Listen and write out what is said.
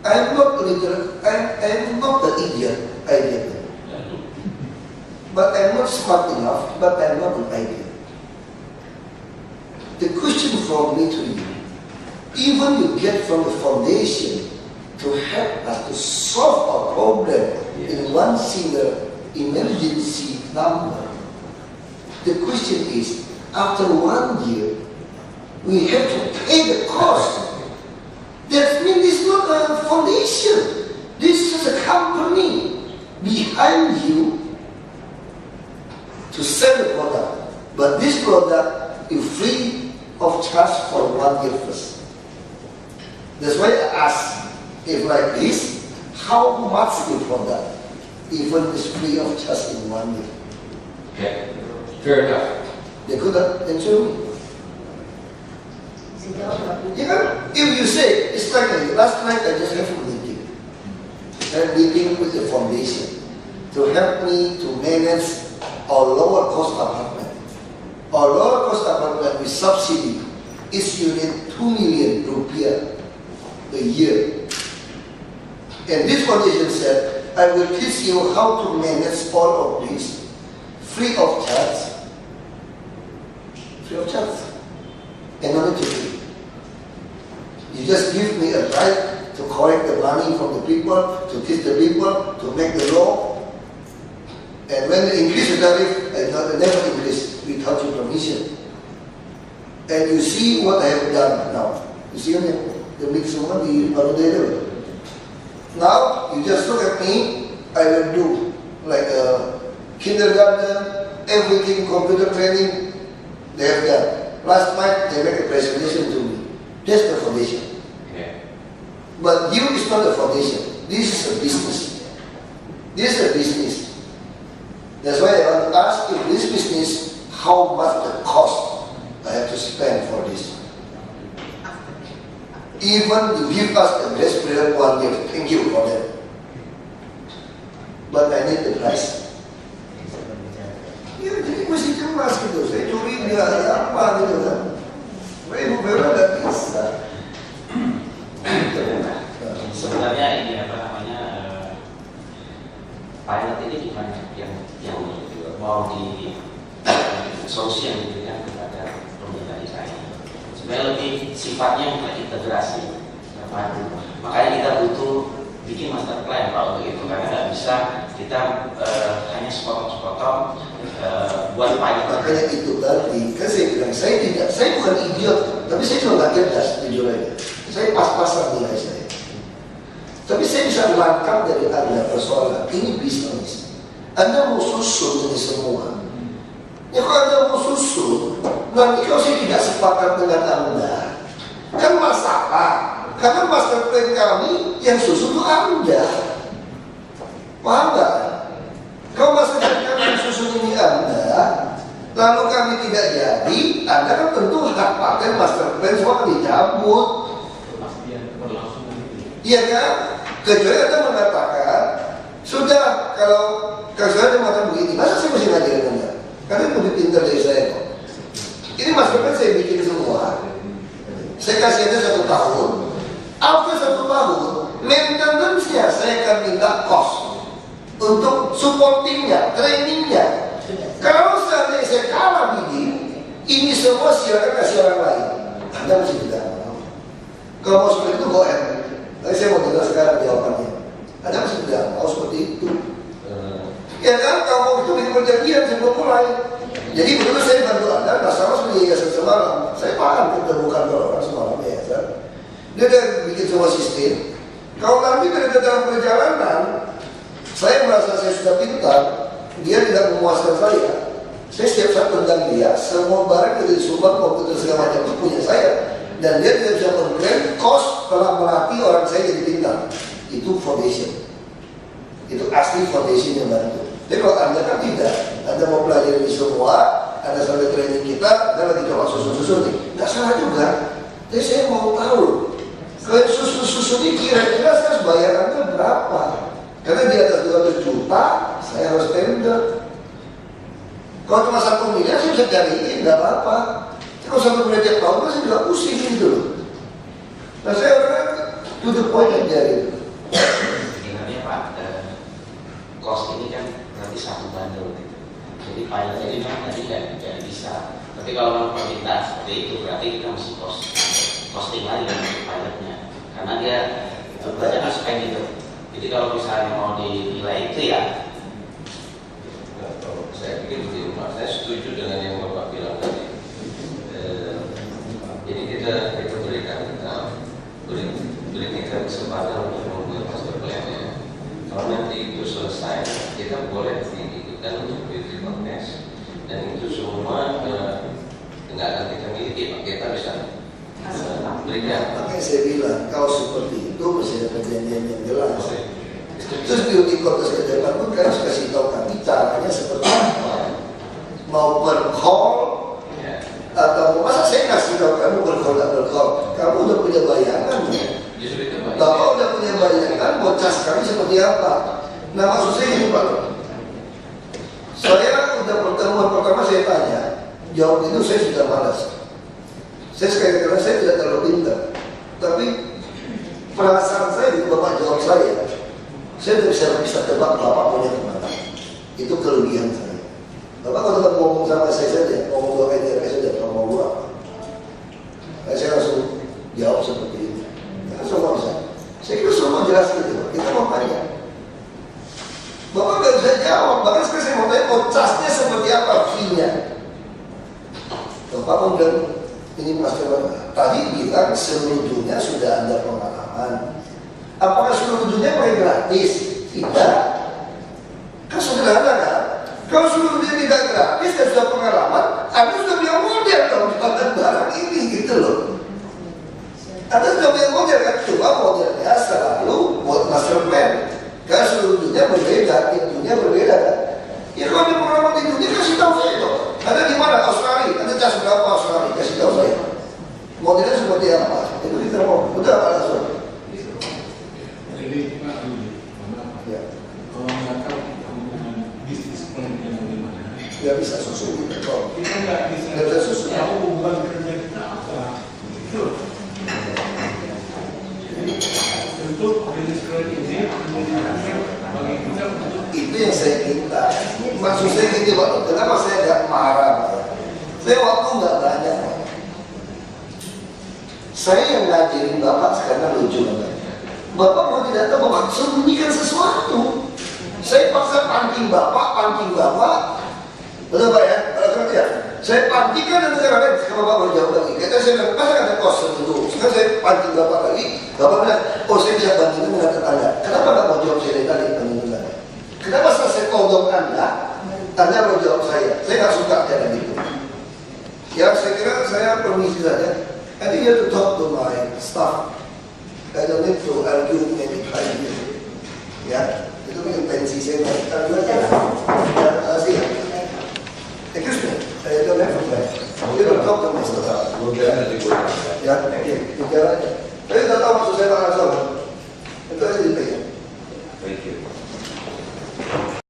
I'm not literate, I'm not the idiot, I get it. But I'm not smart enough, but I'm not an idiot. The question from me to you, even you get from the foundation to help us to solve a problem in one single emergency number. The question is, after 1 year, we have to pay the cost. That means it's not a foundation. This is a company behind you to sell the product. But this product is free of charge for 1 year first. That's why I ask, if like this, how much the product, even is free of charge in 1 year? Okay, fair enough. They could answer me. You know, if you say, it's like last night I just have a meeting. I'm meeting with the foundation to help me to manage our lower cost apartment. Our lower cost apartment with subsidy is unit 2 million rupiah a year. And this foundation said, I will teach you how to manage all of this free of charge. Free of charge. And not to pay. You just give me a right to collect the money from the people, to teach the people, to make the law. And when they increase the tariff, I never increase without your permission. And you see what I have done now. You see the mix of money, now you just look at me, I will do like a kindergarten, everything, computer training, they have done. Last night they make a presentation to me. That's the foundation. Okay. But you is not the foundation. This is a business. This is a business. That's why I want to ask if this business, how much the cost I have to spend for this. Even you give us a grace period 1 year, thank you for that. But I need the price. Ya, jadi mesti cemas gitu. Saya curi dia apa gitu kan. Ibu Bella nggak bisa. Sebenarnya ini apa namanya pilot ini gimana yang mau di solusi yang diberikan kepada pemerintah DKI. Sebenarnya lebih sifatnya integrasi. Makanya kita butuh bikin master plan Pak untuk itu, karena nggak bisa kita hanya sepotong-sepotong buat pilot. Makanya itu tadi kan saya bilang saya bukan idiot, tapi saya juga nggak cerdas jujur aja. Saya pas-pasan nilai saya. Tapi saya bisa melangkap dari Anda persoalan ini bisnis. Anda mau susun ini semua. Ya kalau Anda mau susun, nanti kalau saya tidak sepakat dengan Anda, kan masalah. Karena master plan kami yang susun itu Anda. Paham nggak? Kalau master plan kami yang susun ini Anda, lalu kami tidak jadi, Anda kan tentu hak pakai master plan semua akan dicabut. Iya kan? Kecuali Anda mengatakan, sudah kalau saya mengatakan begini, masa saya masih ngajarin Anda? Karena lebih pintar dari saya kok. Ini master plan saya bikin semua. Saya kasih Anda 1 tahun. After 1 tahun, maintenance-nya saya akan minta cost untuk supportingnya, trainingnya. Kalau seandainya saya kalah bikin, ini semua silakan kasih orang lain. Anda masih tidak mau. Kalau mau seperti itu, go ahead. Tapi saya mau dengar sekarang jawabannya. Anda masih tidak mau seperti itu. Ya kan, kalau mau itu bikin perjanjian sebelum mulai. Jadi begitu saya bantu Anda, nggak salah seperti yayasan semalam. Saya paham kita bukan orang semalam yayasan. Dia udah bikin semua sistem. Kalau nanti berada dalam perjalanan, saya merasa saya sudah pintar, dia tidak memuaskan saya. Saya setiap saat tendang dia, semua barang dari sumber komputer segala macam itu punya saya. Dan dia tidak bisa mengklaim cost telah melatih orang saya jadi pintar. Itu foundation. Itu asli foundation yang bantu. Tapi kalau Anda kan tidak, Anda mau pelajari semua, Anda sampai training kita, Anda lagi coba susun-susun nih. Nggak salah juga. Tapi saya mau tahu. Kalau susu ini kira-kira saya harus bayar Anda berapa? Karena di atas 200 juta, saya harus tender. Kalau cuma 1 miliar, saya bisa cariin, nggak apa-apa. Kalau 1 miliar tiap tahun, saya juga pusing gitu loh. Nah saya orang to the point aja gitu. posting lagi dengan pilotnya karena dia banyak harus kayak gitu. Jadi kalau misalnya mau dinilai itu ya, Saya pikir begini, Pak. Saya setuju dengan yang Bapak bilang tadi. Jadi kita berikan kesempatan untuk membuat master plan-nya. Kalau nanti itu selesai, kita boleh diikutkan untuk beauty contest, dan itu semua nggak akan kita miliki, kita bisa berikan. Makanya saya bilang, kalau seperti itu mesti ada perjanjian yang jelas. Terus beauty contest ke depan pun kan harus kasih tahu kami caranya seperti apa. Mau bercall atau masa saya kasih tahu kamu bercall tak bercall? Kamu udah punya bayangan ya? Justru itu Pak. Bapak udah punya bayangan bocas kami seperti apa? Nah maksud saya ini Pak, saya udah pertemuan pertama saya tanya, jawab itu saya sudah malas. Saya sekali karena saya tidak terlalu pintar, tapi perasaan saya itu Bapak jawab saya tidak bisa tebak Bapak punya kemana. Itu kelebihan saya. Bapak kalau tetap ngomong sama saya saja, ngomong dua kali saja, ngomong dua. Saya langsung jawab seperti itu. Semua bisa. Saya kira semua jelas gitu. Kita mau tanya. Bapak nggak bisa jawab. Bahkan sekarang saya mau tanya, casnya seperti apa fee-nya? Bapak bilang, ini Mas tadi bilang seluruh dunia sudah ada pengalaman. Apakah seluruh dunia pakai gratis? Tidak. Kan sederhana kan? Kalau seluruh dunia tidak gratis dan sudah pengalaman, Anda sudah punya model dong jualan barang ini gitu loh. Anda sudah punya model kan? Coba modelnya selalu buat master plan. Karena seluruh dunia berbeda, dunia berbeda kan? Ya kalau ada pengalaman di dunia kasih tahu saya dong. Anda di mana? Australia. Anda cas berapa Australia? Kasih tahu saya. Modelnya seperti apa? Itu kita mau. Udah Pak Langsung. Jadi Pak Ya. kalau nggak tahu hubungan bisnis plan yang bagaimana, Nggak bisa susun gitu kok. kita nggak bisa tahu hubungan kerja kita apa. Itu. Tentu bisnis plan ini bagi kita untuk Itu yang saya minta. Maksud saya gini Pak, kenapa saya nggak marah Pak? Saya waktu nggak banyak Pak. Saya yang ngajarin Bapak sekarang lucu Bapak. Bapak mau tidak tahu, Bapak sembunyikan sesuatu. Saya paksa pancing Bapak. Betul Pak ya? Kalau seperti ya, saya pancingkan dan sekarang kalau Bapak berjawab lagi. Kita saya bilang, masa ada kos dulu. Sekarang saya pancing Bapak lagi. Bapak bilang, oh saya bisa bandingkan dengan tetangga. Kenapa nggak mau jawab saya dari tadi bandingkan tetangga? Kenapa setelah saya todong Anda mau jawab saya? Saya nggak suka cara gitu. Ya saya kira saya permisi saja. I think you have to talk to my staff. I don't need to argue any time. Ya, itu intensi saya. Kita dua aja. Ya, kasih. Excuse me. I don't have to play. You don't talk to my staff. Ya, bicara aja. Tapi tidak tahu maksud saya Pak Langsung. Itu aja di